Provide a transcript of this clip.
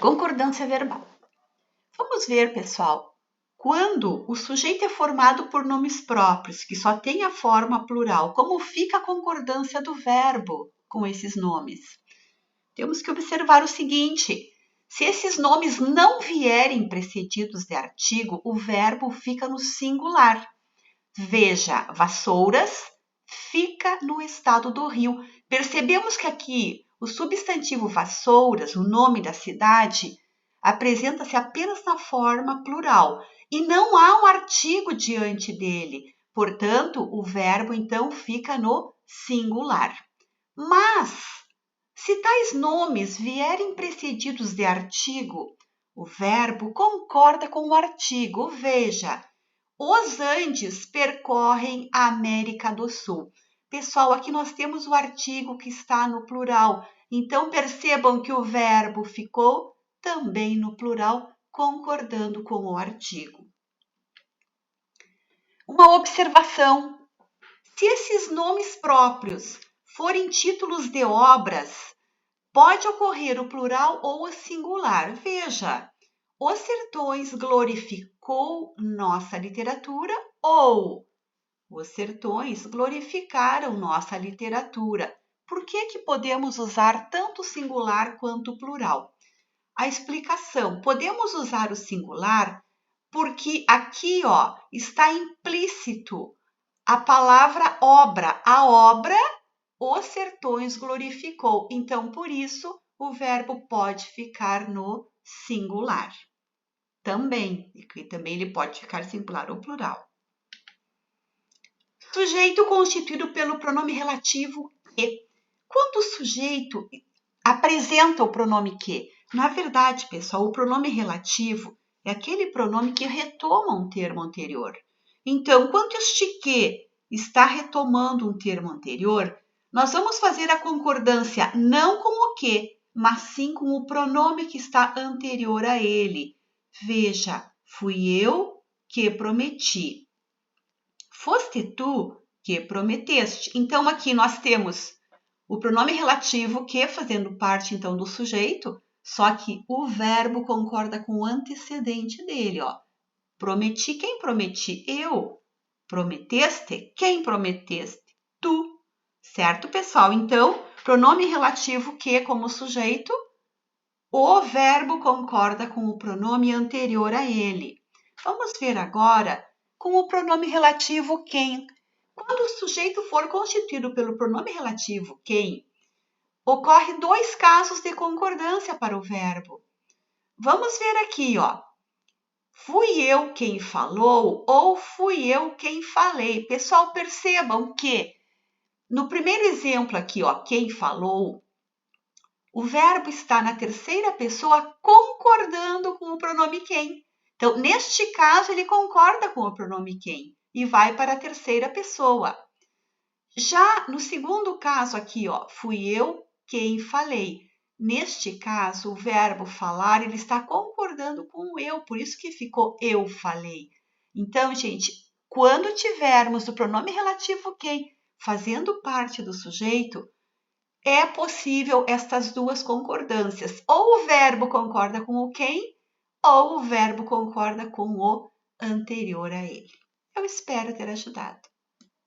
Concordância verbal. Vamos ver, pessoal, quando o sujeito é formado por nomes próprios, que só tem a forma plural, como fica a concordância do verbo com esses nomes? Temos que observar o seguinte: se esses nomes não vierem precedidos de artigo, o verbo fica no singular. Veja, vassouras fica no estado do Rio. Percebemos que aqui o substantivo vassouras, o nome da cidade, apresenta-se apenas na forma plural e não há um artigo diante dele. Portanto, o verbo então fica no singular. Mas, se tais nomes vierem precedidos de artigo, o verbo concorda com o artigo. Veja, os Andes percorrem a América do Sul. Pessoal, aqui nós temos o artigo que está no plural. Então, percebam que o verbo ficou também no plural, concordando com o artigo. Uma observação: se esses nomes próprios forem títulos de obras, pode ocorrer o plural ou o singular. Veja, Os Sertões glorificou nossa literatura ou Os Sertões glorificaram nossa literatura. Por que podemos usar tanto o singular quanto o plural? A explicação: podemos usar o singular porque aqui está implícito a palavra obra. A obra, Os Sertões glorificou. Então, por isso, o verbo pode ficar no singular. Também ele pode ficar singular ou plural. Sujeito constituído pelo pronome relativo que. Quando o sujeito apresenta o pronome que, na verdade, pessoal, o pronome relativo é aquele pronome que retoma um termo anterior. Então, quando este que está retomando um termo anterior, nós vamos fazer a concordância não com o que, mas sim com o pronome que está anterior a ele. Veja, fui eu que prometi. Foste tu que prometeste. Então, aqui nós temos o pronome relativo que fazendo parte, então, do sujeito, só que o verbo concorda com o antecedente dele. Prometi, quem prometi? Eu. Prometeste? Quem prometeste? Tu. Certo, pessoal? Então, pronome relativo que como sujeito, o verbo concorda com o pronome anterior a ele. Vamos ver agora com o pronome relativo quem. Quando o sujeito for constituído pelo pronome relativo quem, ocorre dois casos de concordância para o verbo. Vamos ver aqui, Fui eu quem falou ou fui eu quem falei. Pessoal, percebam que no primeiro exemplo aqui, quem falou, o verbo está na terceira pessoa concordando com o pronome quem. Então, neste caso, ele concorda com o pronome quem e vai para a terceira pessoa. Já no segundo caso aqui, fui eu quem falei. Neste caso, o verbo falar, ele está concordando com o eu, por isso que ficou eu falei. Então, gente, quando tivermos o pronome relativo quem fazendo parte do sujeito, é possível estas duas concordâncias. Ou o verbo concorda com o quem, ou o verbo concorda com o anterior a ele. Eu espero ter ajudado.